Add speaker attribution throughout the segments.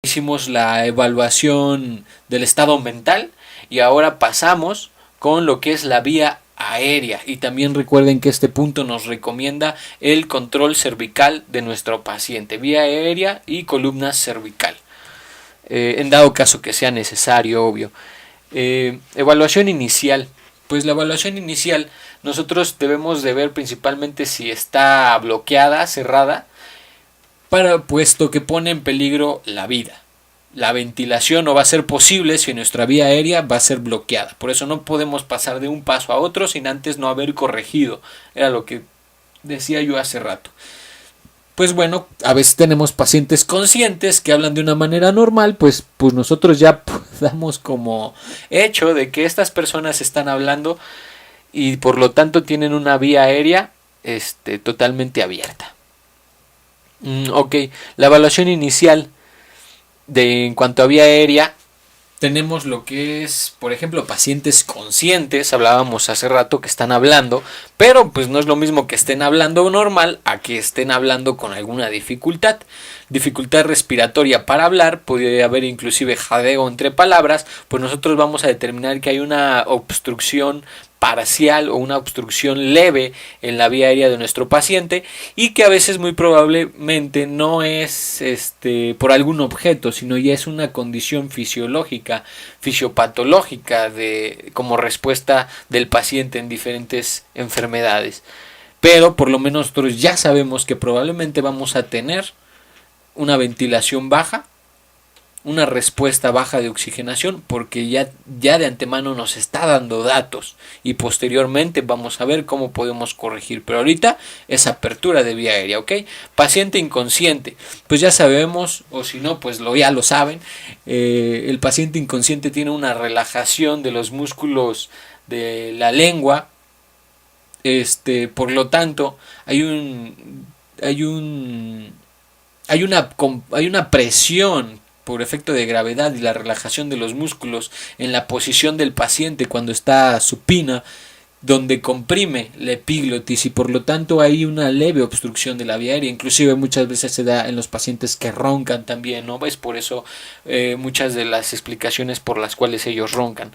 Speaker 1: Hicimos la evaluación del estado mental y ahora pasamos con lo que es la vía aérea. Y también recuerden que este punto nos recomienda el control cervical de nuestro paciente, vía aérea y columna cervical, en dado caso que sea necesario, obvio. Evaluación inicial. Pues la evaluación inicial nosotros debemos de ver principalmente si está bloqueada, cerrada, puesto que pone en peligro la vida. La ventilación no va a ser posible si nuestra vía aérea va a ser bloqueada. Por eso no podemos pasar de un paso a otro sin antes no haber corregido. Era lo que decía yo hace rato. Pues bueno, a veces tenemos pacientes conscientes que hablan de una manera normal, pues nosotros ya damos como hecho de que estas personas están hablando y por lo tanto tienen una vía aérea totalmente abierta. Ok, la evaluación inicial en cuanto a vía aérea, tenemos lo que es, por ejemplo, pacientes conscientes, hablábamos hace rato que están hablando, pero pues no es lo mismo que estén hablando normal a que estén hablando con alguna dificultad respiratoria para hablar, puede haber inclusive jadeo entre palabras, pues nosotros vamos a determinar que hay una obstrucción parcial o una obstrucción leve en la vía aérea de nuestro paciente y que a veces muy probablemente no es por algún objeto, sino ya es una condición fisiológica, fisiopatológica como respuesta del paciente en diferentes enfermedades. Pero por lo menos nosotros ya sabemos que probablemente vamos a tener una ventilación baja, una respuesta baja de oxigenación, porque ya de antemano nos está dando datos y posteriormente vamos a ver cómo podemos corregir, pero ahorita es apertura de vía aérea, ¿ok? Paciente inconsciente, pues ya sabemos, o si no, pues ya lo saben, el paciente inconsciente tiene una relajación de los músculos de la lengua, por lo tanto hay una presión por efecto de gravedad y la relajación de los músculos en la posición del paciente cuando está supina, donde comprime la epiglotis y por lo tanto hay una leve obstrucción de la vía aérea. Inclusive muchas veces se da en los pacientes que roncan también, ¿no? Es por eso muchas de las explicaciones por las cuales ellos roncan.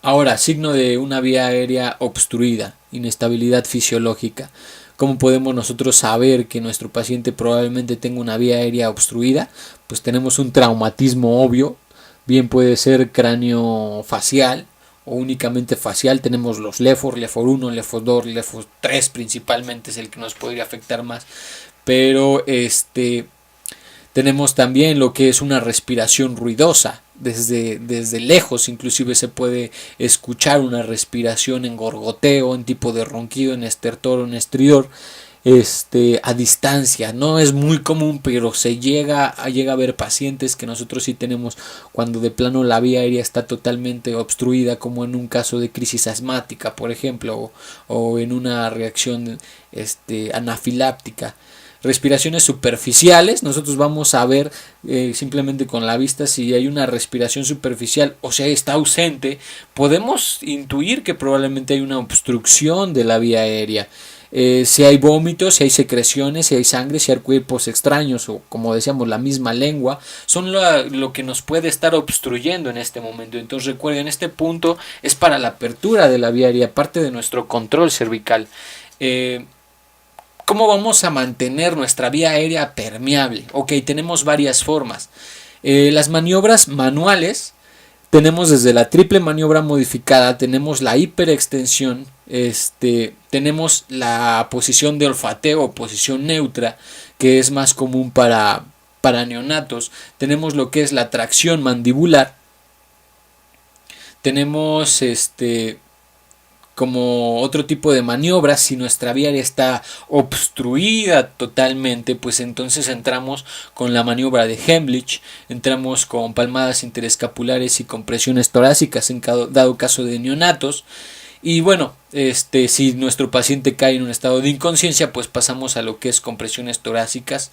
Speaker 1: Ahora, signo de una vía aérea obstruida, inestabilidad fisiológica. ¿Cómo podemos nosotros saber que nuestro paciente probablemente tenga una vía aérea obstruida? Pues tenemos un traumatismo obvio, bien puede ser cráneo-facial o únicamente facial. Tenemos los LEFOR 1, LEFOR 2, LEFOR 3 principalmente es el que nos podría afectar más. Pero tenemos también lo que es una respiración ruidosa. Desde lejos inclusive se puede escuchar una respiración en gorgoteo, en tipo de ronquido, en estertor o en estridor, a distancia. No es muy común, pero se llega a ver pacientes que nosotros sí tenemos cuando de plano la vía aérea está totalmente obstruida, como en un caso de crisis asmática, por ejemplo, o en una reacción anafiláptica. Respiraciones superficiales, nosotros vamos a ver simplemente con la vista si hay una respiración superficial o si está ausente, podemos intuir que probablemente hay una obstrucción de la vía aérea. Si hay vómitos, si hay secreciones, si hay sangre, si hay cuerpos extraños o como decíamos la misma lengua, son lo que nos puede estar obstruyendo en este momento. Entonces recuerden, este punto es para la apertura de la vía aérea, parte de nuestro control cervical. ¿Cómo vamos a mantener nuestra vía aérea permeable? Ok, tenemos varias formas. Las maniobras manuales, tenemos desde la triple maniobra modificada, tenemos la hiperextensión, tenemos la posición de olfateo o posición neutra, que es más común para neonatos. Tenemos lo que es la tracción mandibular. Tenemos como otro tipo de maniobras. Si nuestra vía aérea está obstruida totalmente, pues entonces entramos con la maniobra de Heimlich, entramos con palmadas interescapulares y compresiones torácicas en dado caso de neonatos. Y bueno, si nuestro paciente cae en un estado de inconsciencia, pues pasamos a lo que es compresiones torácicas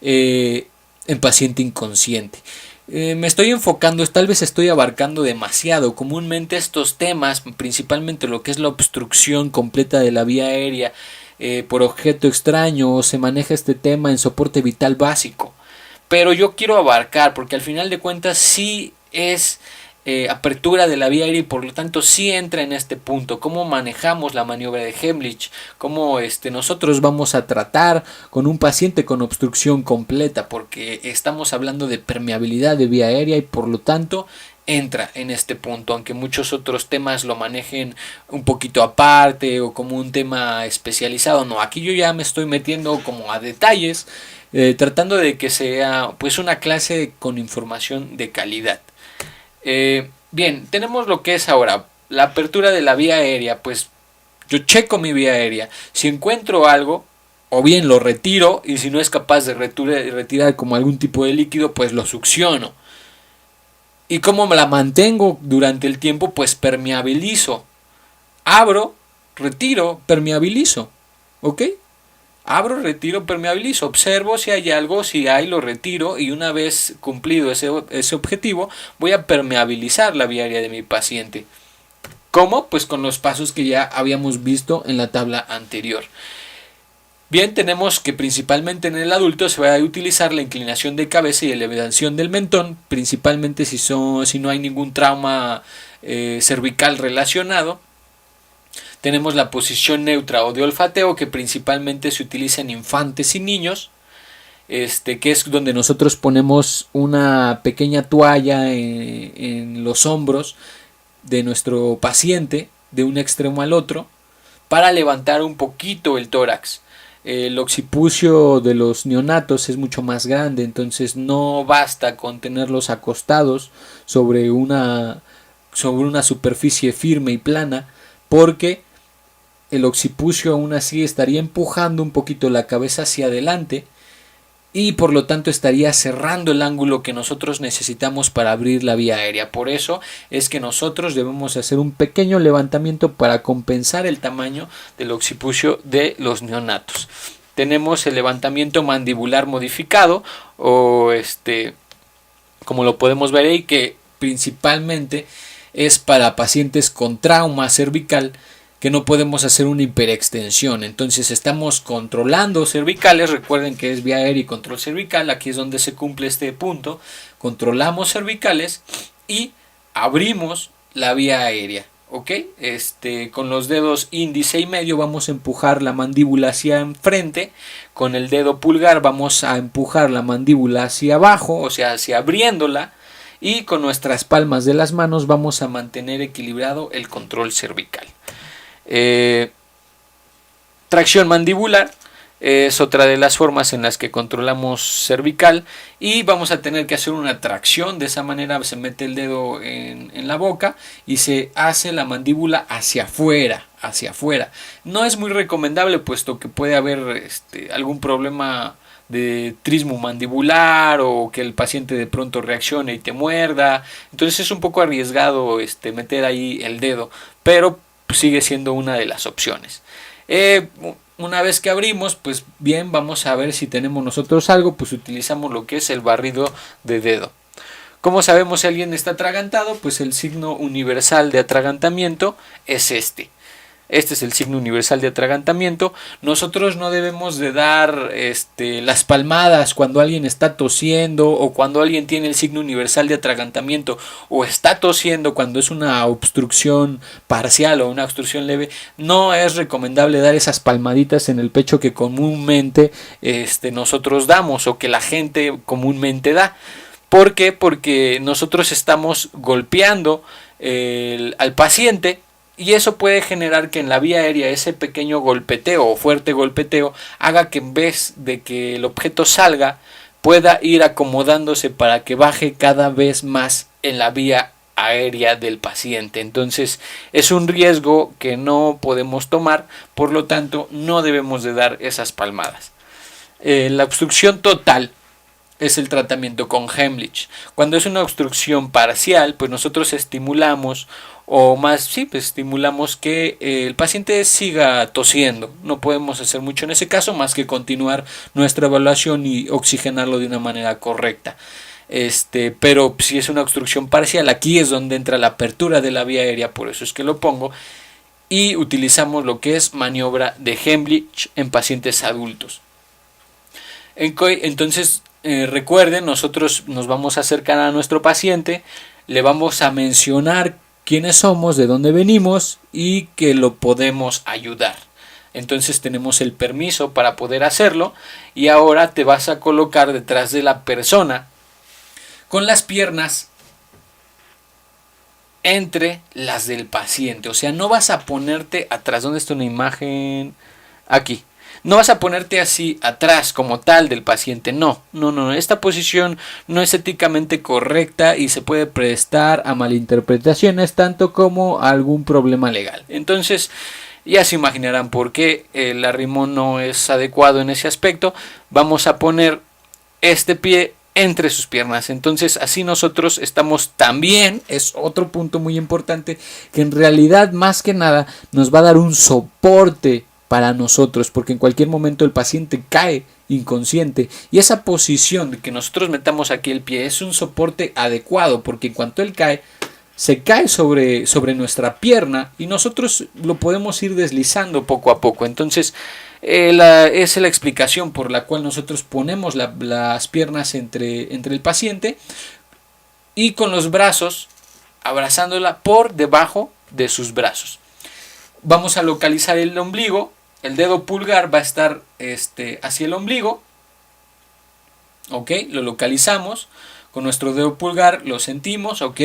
Speaker 1: en paciente inconsciente. Me estoy enfocando, tal vez estoy abarcando demasiado. Comúnmente estos temas, principalmente lo que es la obstrucción completa de la vía aérea por objeto extraño, se maneja este tema en soporte vital básico. pero yo quiero abarcar, porque al final de cuentas sí es apertura de la vía aérea y por lo tanto sí entra en este punto, cómo manejamos la maniobra de Heimlich, cómo nosotros vamos a tratar con un paciente con obstrucción completa, porque estamos hablando de permeabilidad de vía aérea y por lo tanto entra en este punto, aunque muchos otros temas lo manejen un poquito aparte o como un tema especializado. No, aquí yo ya me estoy metiendo como a detalles, tratando de que sea pues una clase con información de calidad. Bien, tenemos lo que es ahora la apertura de la vía aérea. Pues yo checo mi vía aérea, si encuentro algo, o bien lo retiro, y si no es capaz de retirar como algún tipo de líquido, pues lo succiono. ¿Y cómo me la mantengo durante el tiempo? Pues permeabilizo. Abro, retiro, permeabilizo. ¿Ok? Abro, retiro, permeabilizo. Observo si hay algo, si hay, lo retiro. Y una vez cumplido ese objetivo, voy a permeabilizar la vía aérea de mi paciente. ¿Cómo? Pues con los pasos que ya habíamos visto en la tabla anterior. Bien, tenemos que principalmente en el adulto se va a utilizar la inclinación de cabeza y elevación del mentón, principalmente si no hay ningún trauma cervical relacionado. Tenemos la posición neutra o de olfateo, que principalmente se utiliza en infantes y niños, que es donde nosotros ponemos una pequeña toalla en los hombros de nuestro paciente, de un extremo al otro, para levantar un poquito el tórax. El occipucio de los neonatos es mucho más grande, entonces no basta con tenerlos acostados sobre una superficie firme y plana, porque el occipucio aún así estaría empujando un poquito la cabeza hacia adelante y por lo tanto estaría cerrando el ángulo que nosotros necesitamos para abrir la vía aérea. Por eso es que nosotros debemos hacer un pequeño levantamiento para compensar el tamaño del occipucio de los neonatos. Tenemos el levantamiento mandibular modificado, o como lo podemos ver ahí, que principalmente es para pacientes con trauma cervical, que no podemos hacer una hiperextensión. Entonces estamos controlando cervicales. Recuerden que es vía aérea y control cervical. Aquí es donde se cumple este punto. Controlamos cervicales y abrimos la vía aérea. ¿Ok? Con los dedos índice y medio vamos a empujar la mandíbula hacia enfrente. Con el dedo pulgar vamos a empujar la mandíbula hacia abajo, o sea, hacia abriéndola. Y con nuestras palmas de las manos vamos a mantener equilibrado el control cervical. Tracción mandibular es otra de las formas en las que controlamos cervical, y vamos a tener que hacer una tracción. De esa manera se mete el dedo en la boca y se hace la mandíbula hacia afuera. No es muy recomendable, puesto que puede haber algún problema de trismo mandibular, o que el paciente de pronto reaccione y te muerda. Entonces es un poco arriesgado meter ahí el dedo, pero sigue siendo una de las opciones. Una vez que abrimos, pues bien, vamos a ver si tenemos nosotros algo. Pues utilizamos lo que es el barrido de dedo. ¿Cómo sabemos si alguien está atragantado? Pues el signo universal de atragantamiento es este. Este es el signo universal de atragantamiento. Nosotros no debemos de dar las palmadas cuando alguien está tosiendo, o cuando alguien tiene el signo universal de atragantamiento, o está tosiendo cuando es una obstrucción parcial o una obstrucción leve. No es recomendable dar esas palmaditas en el pecho que comúnmente nosotros damos, o que la gente comúnmente da. ¿Por qué? Porque nosotros estamos golpeando al paciente, y eso puede generar que en la vía aérea ese pequeño golpeteo o fuerte golpeteo haga que, en vez de que el objeto salga, pueda ir acomodándose para que baje cada vez más en la vía aérea del paciente. Entonces es un riesgo que no podemos tomar, por lo tanto no debemos de dar esas palmadas. La obstrucción total es el tratamiento con Heimlich. Cuando es una obstrucción parcial, pues nosotros estimulamos, o más, sí, pues estimulamos que el paciente siga tosiendo. No podemos hacer mucho en ese caso, más que continuar nuestra evaluación y oxigenarlo de una manera correcta. Pero si es una obstrucción parcial, aquí es donde entra la apertura de la vía aérea, por eso es que lo pongo, y utilizamos lo que es maniobra de Heimlich en pacientes adultos. Entonces, Recuerden, nosotros nos vamos a acercar a nuestro paciente, le vamos a mencionar quiénes somos, de dónde venimos y que lo podemos ayudar. Entonces tenemos el permiso para poder hacerlo y ahora te vas a colocar detrás de la persona con las piernas entre las del paciente. O sea, no vas a ponerte atrás. ¿Dónde está una imagen? Aquí. No vas a ponerte así atrás como tal del paciente. No. Esta posición no es éticamente correcta y se puede prestar a malinterpretaciones tanto como a algún problema legal. Entonces, ya se imaginarán por qué el arrimón no es adecuado en ese aspecto. Vamos a poner este pie entre sus piernas. Entonces así nosotros estamos también, es otro punto muy importante, que en realidad más que nada nos va a dar un soporte para nosotros, porque en cualquier momento el paciente cae inconsciente y esa posición de que nosotros metamos aquí el pie es un soporte adecuado, porque en cuanto él cae, se cae sobre nuestra pierna y nosotros lo podemos ir deslizando poco a poco. Entonces esa es la explicación por la cual nosotros ponemos las piernas entre el paciente y con los brazos abrazándola por debajo de sus brazos. Vamos a localizar el ombligo, el dedo pulgar va a estar hacia el ombligo, ok, lo localizamos con nuestro dedo pulgar, lo sentimos, ok,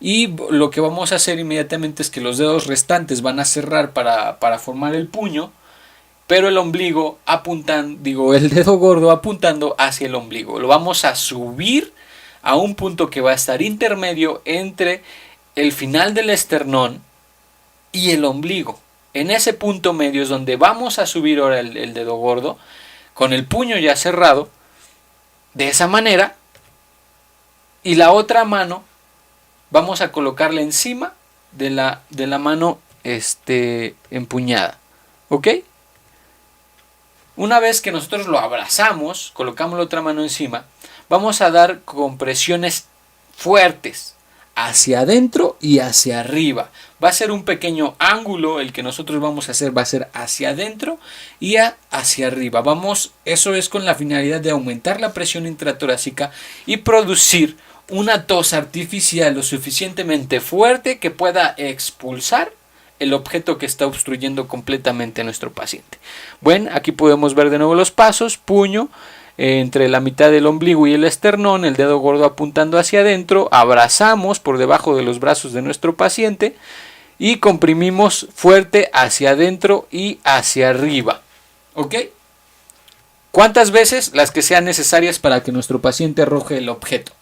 Speaker 1: y lo que vamos a hacer inmediatamente es que los dedos restantes van a cerrar para formar el puño, pero el ombligo el dedo gordo apuntando hacia el ombligo. Lo vamos a subir a un punto que va a estar intermedio entre el final del esternón y el ombligo. En ese punto medio es donde vamos a subir ahora el dedo gordo con el puño ya cerrado de esa manera, y la otra mano vamos a colocarla encima de la mano empuñada, ¿ok? Una vez que nosotros lo abrazamos, colocamos la otra mano encima, vamos a dar compresiones fuertes hacia adentro y hacia arriba. Va a ser un pequeño ángulo, el que nosotros vamos a hacer va a ser hacia adentro y hacia arriba. Eso es con la finalidad de aumentar la presión intratorácica y producir una tos artificial lo suficientemente fuerte que pueda expulsar el objeto que está obstruyendo completamente a nuestro paciente. Bueno, aquí podemos ver de nuevo los pasos: puño entre la mitad del ombligo y el esternón, el dedo gordo apuntando hacia adentro, abrazamos por debajo de los brazos de nuestro paciente y comprimimos fuerte hacia adentro y hacia arriba, ¿ok? ¿Cuántas veces? Las que sean necesarias para que nuestro paciente arroje el objeto.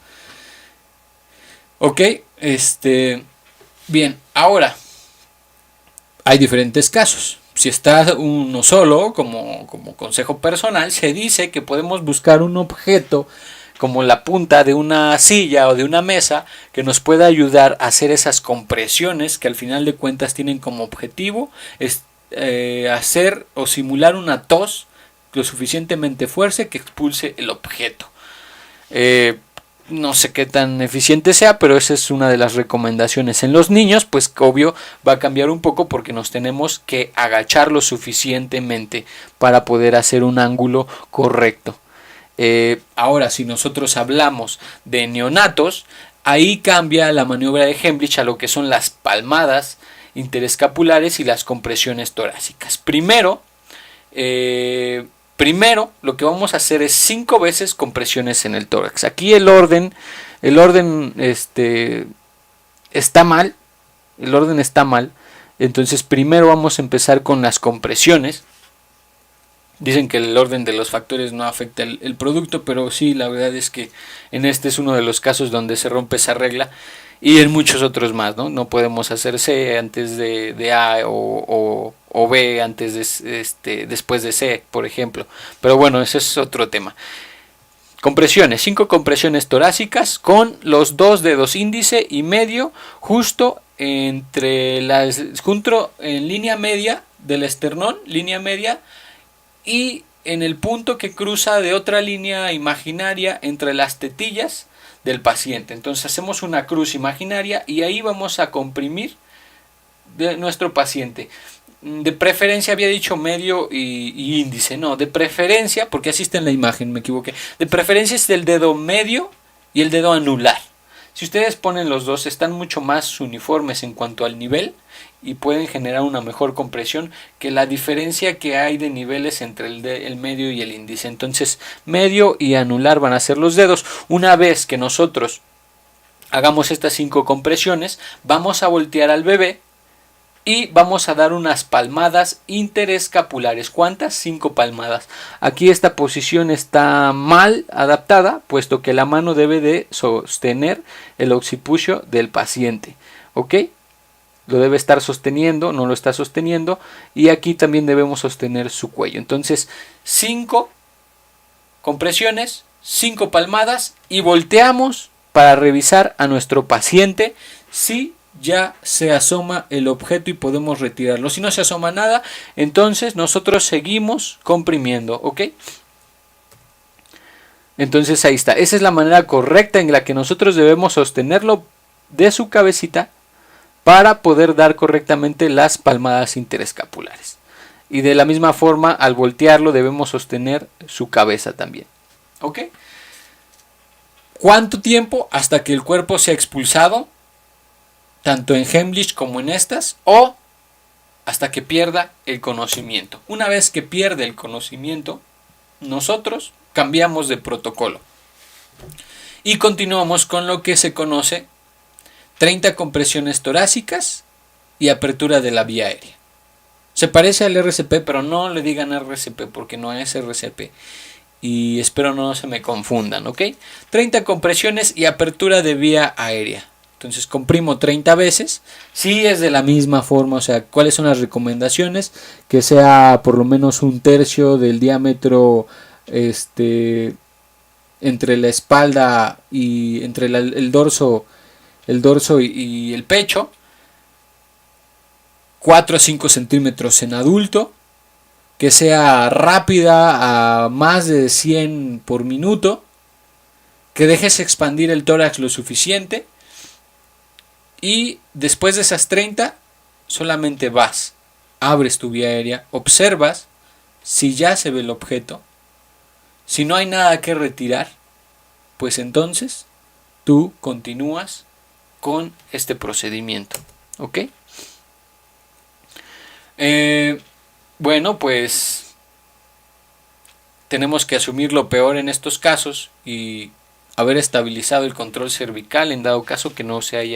Speaker 1: ¿Ok? Bien, ahora hay diferentes casos. Si está uno solo, como consejo personal, se dice que podemos buscar un objeto como la punta de una silla o de una mesa que nos pueda ayudar a hacer esas compresiones que al final de cuentas tienen como objetivo hacer o simular una tos lo suficientemente fuerte que expulse el objeto. No sé qué tan eficiente sea, pero esa es una de las recomendaciones. En los niños, pues obvio va a cambiar un poco porque nos tenemos que agachar lo suficientemente para poder hacer un ángulo correcto. Ahora, si nosotros hablamos de neonatos, ahí cambia la maniobra de Hemlich a lo que son las palmadas interescapulares y las compresiones torácicas. Primero, lo que vamos a hacer es 5 veces compresiones en el tórax. Aquí el orden está mal. El orden está mal. Entonces primero vamos a empezar con las compresiones. Dicen que el orden de los factores no afecta el producto, pero sí, la verdad es que en este es uno de los casos donde se rompe esa regla. Y en muchos otros más, ¿no? No podemos hacer C antes de A o B antes después de C, por ejemplo. Pero bueno, ese es otro tema. Compresiones, 5 compresiones torácicas con los 2 dedos índice y medio justo en línea media del esternón, línea media, y en el punto que cruza de otra línea imaginaria entre las tetillas del paciente. Entonces hacemos una cruz imaginaria y ahí vamos a comprimir de nuestro paciente. De preferencia había dicho medio y índice, no, de preferencia, porque así está en la imagen, me equivoqué. De preferencia es el dedo medio y el dedo anular. Si ustedes ponen los dos, están mucho más uniformes en cuanto al nivel y pueden generar una mejor compresión que la diferencia que hay de niveles entre el medio y el índice. Entonces, medio y anular van a ser los dedos. Una vez que nosotros hagamos estas 5 compresiones, vamos a voltear al bebé y vamos a dar unas palmadas interescapulares. ¿Cuántas? 5 palmadas. Aquí esta posición está mal adaptada, puesto que la mano debe de sostener el occipucio del paciente. ¿Ok? Lo debe estar sosteniendo, no lo está sosteniendo. Y aquí también debemos sostener su cuello. Entonces, 5 compresiones, 5 palmadas y volteamos para revisar a nuestro paciente si ya se asoma el objeto y podemos retirarlo. Si no se asoma nada, entonces nosotros seguimos comprimiendo, ¿ok? Entonces ahí está. Esa es la manera correcta en la que nosotros debemos sostenerlo de su cabecita para poder dar correctamente las palmadas interescapulares. Y de la misma forma, al voltearlo debemos sostener su cabeza también, ¿ok? ¿Cuánto tiempo? Hasta que el cuerpo sea expulsado, tanto en Heimlich como en estas, o hasta que pierda el conocimiento. Una vez que pierde el conocimiento, nosotros cambiamos de protocolo y continuamos con lo que se conoce 30 compresiones torácicas y apertura de la vía aérea. Se parece al RCP, pero no le digan RCP porque no es RCP. Y espero no se me confundan, ¿ok? 30 compresiones y apertura de vía aérea. Entonces comprimo 30 veces. Sí es de la misma forma, o sea, ¿cuáles son las recomendaciones? Que sea por lo menos 1/3 del diámetro entre la espalda y entre el dorso y el pecho. 4 a 5 centímetros en adulto. Que sea rápida a más de 100 por minuto. Que dejes expandir el tórax lo suficiente. Y después de esas 30, solamente vas, abres tu vía aérea, observas si ya se ve el objeto. Si no hay nada que retirar, pues entonces tú continúas con este procedimiento. ¿Ok? Bueno, pues tenemos que asumir lo peor en estos casos y haber estabilizado el control cervical en dado caso que no se haya